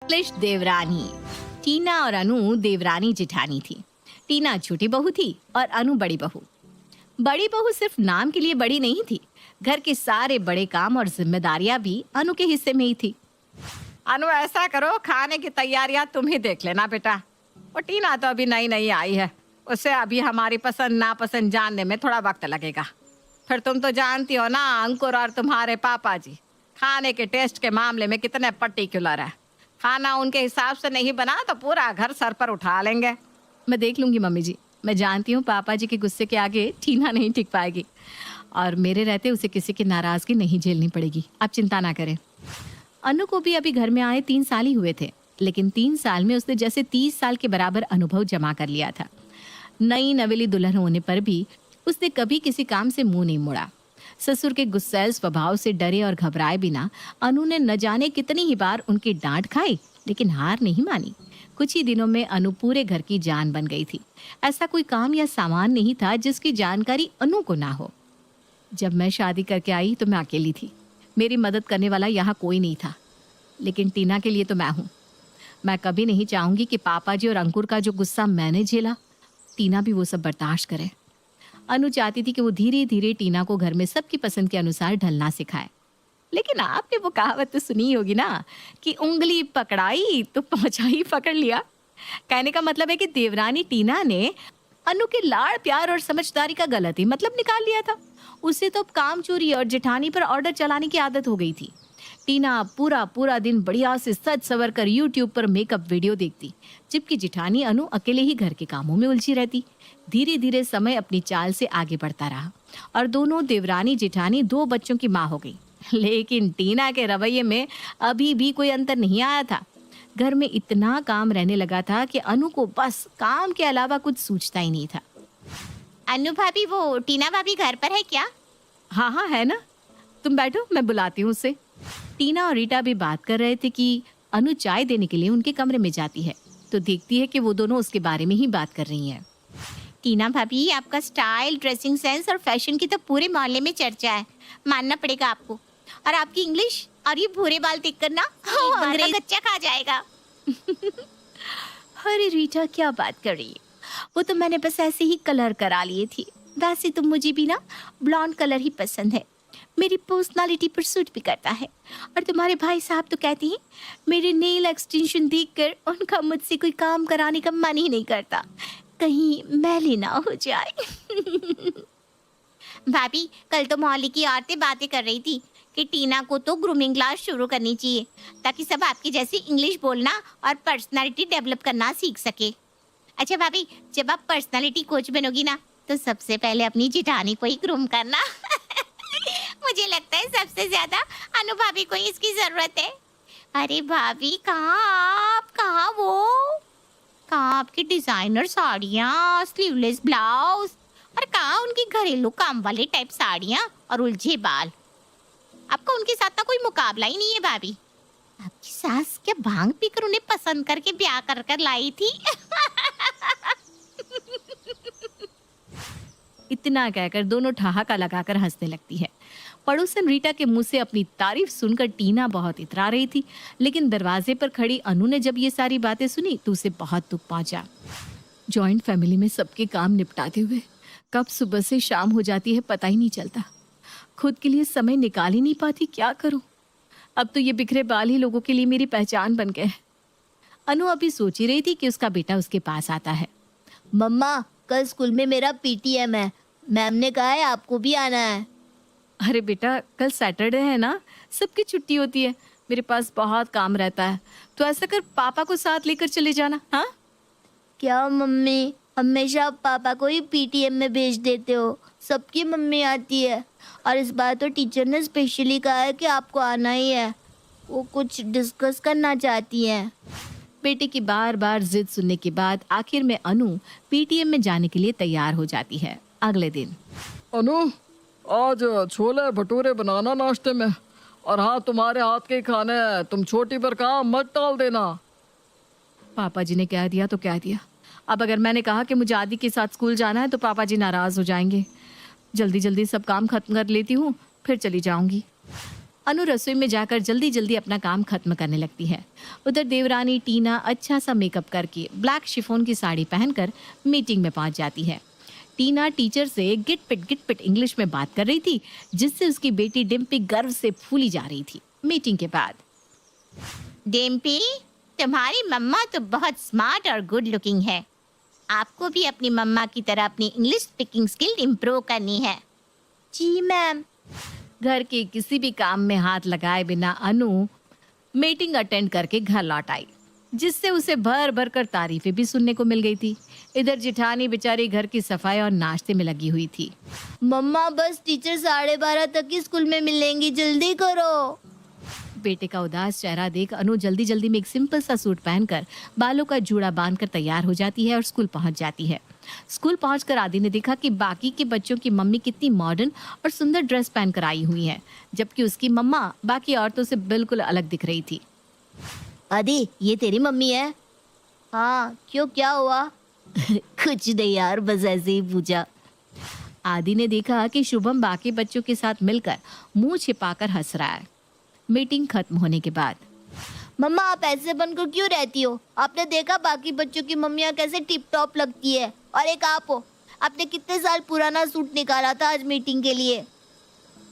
English देवरानी। टीना और अनु देवरानी जेठानी थी। टीना छोटी बहू थी और अनु बड़ी बहू। बड़ी बहू सिर्फ नाम के लिए बड़ी नहीं थी, घर के सारे बड़े काम और जिम्मेदारियां भी अनु के हिस्से में ही थी। अनु ऐसा करो, खाने की तैयारियां तुम ही देख लेना बेटा। और टीना तो अभी नई नई आई है, उसे अभी हमारी पसंद नापसंद जानने में थोड़ा वक्त लगेगा। फिर तुम तो जानती हो ना, अंकुर और तुम्हारे पापा जी खाने के टेस्ट के मामले में कितने पर्टिकुलर है। खाना उनके हिसाब से नहीं बना तो पूरा घर सर पर उठा लेंगे। मैं देख लूंगी मम्मी जी। मैं जानती हूँ पापा जी के गुस्से के आगे टीना नहीं टिक पाएगी और मेरे रहते उसे किसी की नाराजगी नहीं झेलनी पड़ेगी। आप चिंता ना करें। अनु को भी अभी घर में आए 3 साल ही हुए थे, लेकिन 3 साल में उसने जैसे 30 साल के बराबर अनुभव जमा कर लिया था। नई नवेली दुल्हन होने पर भी उसने कभी किसी काम से मुंह नहीं मोड़ा। ससुर के गुस्सैल स्वभाव से डरे और घबराए बिना अनु ने न जाने कितनी ही बार उनकी डांट खाई, लेकिन हार नहीं मानी। कुछ ही दिनों में अनु पूरे घर की जान बन गई थी। ऐसा कोई काम या सामान नहीं था जिसकी जानकारी अनु को ना हो। जब मैं शादी करके आई तो मैं अकेली थी। मेरी मदद करने वाला यहाँ कोई नहीं था, लेकिन टीना के लिए तो मैं हूँ। मैं कभी नहीं चाहूंगी कि पापा जी और अंकुर का जो गुस्सा मैंने झेला, टीना भी वो सब बर्दाश्त करे। अनु चाहती थी कि वो धीरे धीरे टीना को घर में सबकी पसंद के अनुसार ढलना सिखाए। लेकिन आपने वो कहावत तो सुनी होगी ना कि उंगली पकड़ाई तो पहुंचाई पकड़ लिया। कहने का मतलब है कि देवरानी टीना ने अनु के लाड़ प्यार और समझदारी का गलत ही मतलब निकाल लिया था। उसे तो अब काम चोरी और जेठानी पर ऑर्डर चलाने की आदत हो गई थी। टीना पूरा पूरा दिन बढ़िया से सज सवर कर यूट्यूब पर मेकअप वीडियो देखती, जबकि जेठानी अनु अकेले ही घर के कामों में उलझी रहती। धीरे धीरे समय अपनी चाल से आगे बढ़ता रहा और दोनों देवरानी जेठानी 2 बच्चों की माँ हो गई। लेकिन टीना के रवैये में अभी भी कोई अंतर नहीं आया था। घर में इतना काम रहने लगा था कि अनु को बस काम के अलावा कुछ सूझता ही नहीं था। अनु भाभी, वो टीना भाभी घर पर है क्या? हाँ हाँ है ना, तुम बैठो, मैं बुलाती हूँ उसे। टीना और रीटा भी बात कर रहे थे कि अनु चाय देने के लिए उनके कमरे में जाती है तो देखती है कि वो दोनों उसके बारे में ही बात कर रही हैं। टीना भाभी, आपका स्टाइल, ड्रेसिंग सेंस और फैशन की तो पूरे मोहल्ले में चर्चा है, मानना पड़ेगा आपको। और आपकी इंग्लिश और ये भूरे बाल देखकर ना अंग्रेज कच्चा खा जाएगा। अरे रीटा, क्या बात कर रही है? वो तो मैंने बस ऐसे ही कलर करा लिए थी। वैसे तो मुझे भी ना ब्लॉन्ड कलर ही पसंद है, मेरी पर्सनालिटी पर सूट भी करता है। और तुम्हारे भाई साहब तो कहती हैं मेरे नेल एक्सटेंशन देखकर उनका मुझसे कोई काम कराने का मन ही नहीं करता, कहीं मैली ना हो जाए। भाभी, कल तो मोहल्ले की औरतें बातें कर रही थी कि टीना को तो ग्रूमिंग क्लास शुरू करनी चाहिए ताकि सब आपकी जैसी इंग्लिश बोलना और पर्सनालिटी डेवलप करना सीख सके। अच्छा भाभी, जब आप पर्सनालिटी कोच बनोगी ना तो सबसे पहले अपनी जेठानी को ही ग्रूम करना। मुझे लगता है सबसे ज्यादा अनु भाभी को ही इसकी जरूरत है। अरे भाभी, कहाँ वो? कहाँ आपकी डिजाइनर साड़ियाँ, स्लीवलेस ब्लाउज, और कहाँ उनकी घरेलू काम वाले टाइप साड़ियाँ और उलझे बाल? आपका उनके साथ ना कोई मुकाबला ही नहीं है भाभी। आपकी सास क्या भांग पीकर उन्हें पसंद करके ब्याह कर कर लाई थी? इतना कहकर दोनों ठहाका लगाकर हंसने लगती है। पड़ोसन रीटा के मुंह से अपनी तारीफ सुनकर टीना बहुत इतरा रही थी, लेकिन दरवाजे पर खड़ी अनु ने जब ये सारी बातें सुनी तो उसे बहुत दुख पहुंचा। जॉइंट फैमिली में सबके काम निपटाते हुए कब सुबह से शाम हो जाती है पता ही नहीं चलता। खुद के लिए समय निकाल ही नहीं पाती, क्या करूं? अब तो ये बिखरे बाल ही लोगों के लिए मेरी पहचान बन गए। अनु अभी सोच ही रही थी कि उसका बेटा उसके पास आता है। मम्मा, कल स्कूल में मेरा पीटीएम है, मैम ने कहा है आपको भी आना है। अरे बेटा, कल सैटरडे है ना, सबकी छुट्टी होती है। मेरे पास बहुत काम रहता है, तो ऐसा कर पापा को साथ लेकर चले जाना। हाँ क्या मम्मी, हमेशा आप पापा को ही पीटीएम में भेज देते हो। सबकी मम्मी आती है और इस बार तो टीचर ने स्पेशली कहा है कि आपको आना ही है, वो कुछ डिस्कस करना चाहती हैं। बेटे की बार बार जिद सुनने के बाद आखिर में अनु पीटीएम में जाने के लिए तैयार हो जाती है। अगले दिन, अनु, आज छोले भटूरे बनाना नाश्ते में, और हाँ, तुम्हारे हाथ के खाने हैं, तुम छोटी पर काम मत टाल देना। पापा जी ने कह दिया तो कह दिया। अब अगर मैंने कहा कि मुझे आदि के साथ स्कूल जाना है तो पापा जी नाराज हो जाएंगे। जल्दी जल्दी सब काम खत्म कर लेती हूँ, फिर चली जाऊंगी। अनु रसोई में जाकर जल्दी जल्दी अपना काम खत्म करने लगती है। उधर देवरानी टीना अच्छा सा मेकअप करके ब्लैक शिफॉन की साड़ी पहनकर मीटिंग में पहुंच जाती है। टीना टीचर से गिट पिट इंग्लिश में बात कर रही थी, जिससे उसकी बेटी डिम्पी गर्व से फूली जा रही थी। मीटिंग के बाद, डिम्पी, तुम्हारी मम्मा तो बहुत स्मार्ट और गुड लुकिंग है। आपको भी अपनी मम्मा की तरह अपनी इंग्लिश स्पीकिंग स्किल इम्प्रूव करनी है। जी मैम। घर के किसी भी काम में हाथ लगाए बिना अनु मीटिंग अटेंड करके घर लौट आई, जिससे उसे भर भर कर तारीफें भी सुनने को मिल गई थी। इधर जिठानी बेचारी घर की सफाई और नाश्ते में लगी हुई थी। मम्मा बस टीचर 12:30 तक ही स्कूल में मिलेंगी, जल्दी करो। बेटे का उदास चेहरा देख अनु जल्दी जल्दी में एक सिंपल सा सूट पहनकर बालों का जूड़ा बांधकर तैयार हो जाती है और स्कूल पहुंच जाती है। स्कूल पहुंचकर आदि ने देखा कि बाकी के बच्चों की मम्मी कितनी मॉडर्न और सुंदर ड्रेस पहनकर आई हुई है, जबकि उसकी मम्मा बाकी औरतों से बिल्कुल अलग दिख रही थी। आदि, ये तेरी मम्मी है? हाँ, क्यों, क्या हुआ? कुछ नहीं यार, बस ऐसे ही पूछा। आदि ने देखा कि शुभम बाकी बच्चों के साथ मिलकर मुंह छिपाकर हंस रहा है। मीटिंग खत्म होने के बाद, मम्मा आप ऐसे बनकर क्यों रहती हो? आपने देखा बाकी बच्चों की मम्मियाँ कैसे टिप टॉप लगती है, और एक आप हो, आपने कितने साल पुराना सूट निकाला था आज मीटिंग के लिए।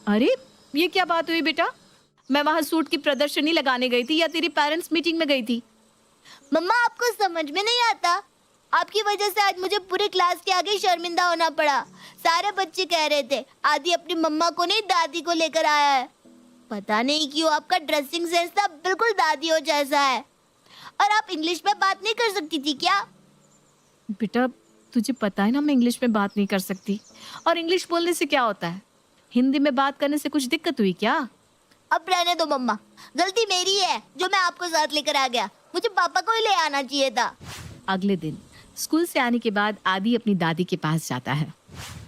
अरे ये क्या बात हुई बेटा? मैं वहाँ सूट की प्रदर्शनी लगाने गई थी या तेरी पेरेंट्स मीटिंग में गई थी? मम्मा आपको समझ में नहीं आता? आपकी वजह से आज मुझे पूरे क्लास के आगे शर्मिंदा होना पड़ा। सारे बच्चे कह रहे थे आदि अपनी मम्मा को नहीं दादी को लेकर आया है। पता नहीं क्यों आपका ड्रेसिंग सेंस ना बिल्कुल दादियों जैसा है। और आप इंग्लिश में बात नहीं कर सकती थी क्या? बेटा तुझे पता है ना मैं इंग्लिश में बात नहीं कर सकती, और इंग्लिश बोलने से क्या होता है? हिंदी में बात करने से कुछ दिक्कत हुई क्या? अब रहने दो मम्मा, गलती मेरी है जो मैं आपको साथ लेकर आ गया। मुझे पापा को ही ले आना चाहिए था। अगले दिन स्कूल से आने के बाद आदि अपनी दादी के पास जाता है।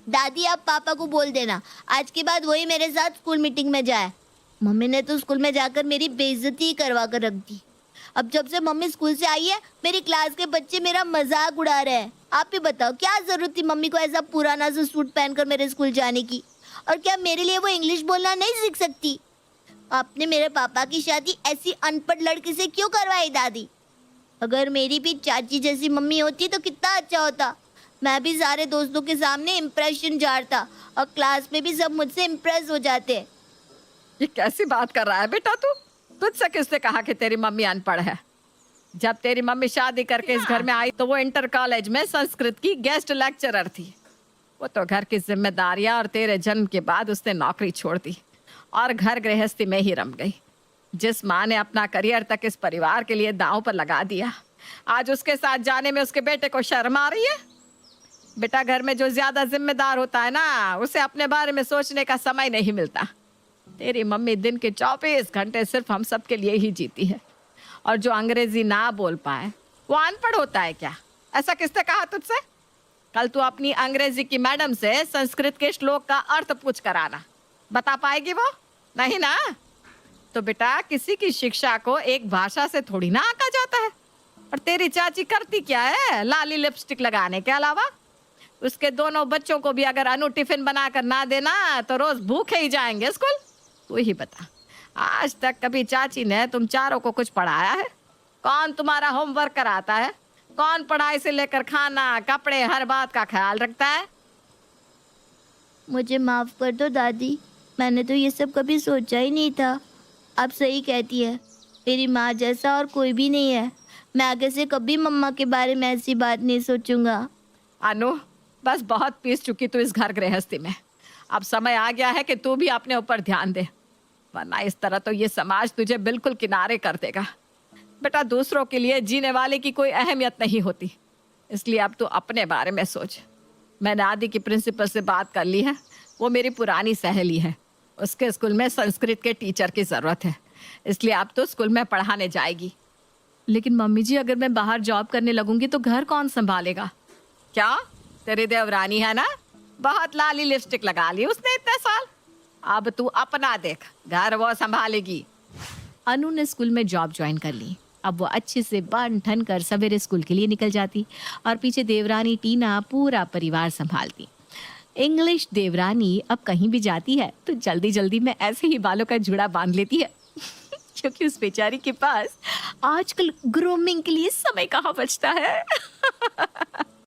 दादी आप पापा को बोल देना आज के बाद वही मेरे साथ स्कूल मीटिंग में जाए। मम्मी ने तो स्कूल में जाकर मेरी बेइज्जती ही करवा कर रख दी। अब जब से मम्मी स्कूल से आई है मेरी क्लास के बच्चे मेरा मजाक उड़ा रहे हैं। आप ही बताओ क्या जरूरत थी मम्मी को ऐसा पुराना सा सूट पहनकर मेरे स्कूल जाने की? और क्या मेरे लिए वो इंग्लिश बोलना नहीं सीख सकती? आपने मेरे पापा की शादी ऐसी अनपढ़ लड़की से क्यों करवाई दादी? अगर मेरी भी चाची जैसी मम्मी होती तो कितना अच्छा होता। मैं भी सारे दोस्तों के सामने इम्प्रेशन झाड़ता और क्लास में भी सब मुझसे इम्प्रेस हो जाते। ये कैसी बात कर रहा है बेटा तू? तुझसे किसने कहा कि तेरी मम्मी अनपढ़ है? जब तेरी मम्मी शादी करके इस घर में आई तो वो इंटर कॉलेज में संस्कृत की गेस्ट लेक्चरर थी। वो तो घर की जिम्मेदारियां और तेरे जन्म के बाद उसने नौकरी छोड़ दी और घर गृहस्थी में ही रम गई। जिस माँ ने अपना करियर तक इस परिवार के लिए दांव पर लगा दिया, आज उसके साथ जाने में उसके बेटे को शर्म आ रही है। बेटा घर में जो ज्यादा जिम्मेदार होता है ना, उसे अपने बारे में सोचने का समय नहीं मिलता। तेरी मम्मी दिन के 24 घंटे सिर्फ हम सब के लिए ही जीती है, और जो अंग्रेजी ना बोल पाए वो अनपढ़ होता है क्या? ऐसा किसने कहा तुझसे? कल तू अपनी अंग्रेजी की मैडम से संस्कृत के श्लोक का अर्थ पूछ कर आना। बता पाएगी वो? नहीं ना? तो बेटा किसी की शिक्षा को एक भाषा से थोड़ी ना आंका जाता है। और तेरी चाची करती क्या है लाली लिपस्टिक लगाने के अलावा? उसके दोनों बच्चों को भी अगर अनु टिफिन बनाकर ना देना तो रोज भूखे ही जाएंगे स्कूल। तू ही बता, आज तक कभी चाची ने तुम चारों को कुछ पढ़ाया है? कौन तुम्हारा होमवर्क कराता है? कौन पढ़ाई से लेकर खाना कपड़े हर बात का ख्याल रखता है? मुझे माफ कर दो दादी, मैंने तो ये सब कभी सोचा ही नहीं था। आप सही कहती है, मेरी माँ जैसा और कोई भी नहीं है। मैं आगे से कभी मम्मा के बारे में ऐसी बात नहीं सोचूंगा। अनु बस बहुत पीस चुकी तू इस घर गृहस्थी में। अब समय आ गया है कि तू भी अपने ऊपर ध्यान दे, वरना इस तरह तो ये समाज तुझे बिल्कुल किनारे कर देगा। बेटा दूसरों के लिए जीने वाले की कोई अहमियत नहीं होती, इसलिए अब तू अपने बारे में सोच। मैंने आदि की प्रिंसिपल से बात कर ली है, वो मेरी पुरानी सहेली है। उसके स्कूल में संस्कृत के टीचर की ज़रूरत है, इसलिए अब तो स्कूल में पढ़ाने जाएगी। लेकिन मम्मी जी अगर मैं बाहर जॉब करने लगूंगी तो घर कौन संभालेगा? क्या तेरी देवरानी है ना, बहुत लाली लिपस्टिक लगा ली उसने इतने साल। अब तू अपना देख, घर वो संभालेगी। अनु ने स्कूल में जॉब ज्वाइन कर ली। अब वो अच्छे से बन ठन कर सवेरे स्कूल के लिए निकल जाती और पीछे देवरानी टीना पूरा परिवार संभालती। इंग्लिश देवरानी अब कहीं भी जाती है तो जल्दी जल्दी में ऐसे ही बालों का जुड़ा बांध लेती है क्योंकि उस बेचारी के पास आजकल ग्रूमिंग के लिए समय कहाँ बचता है।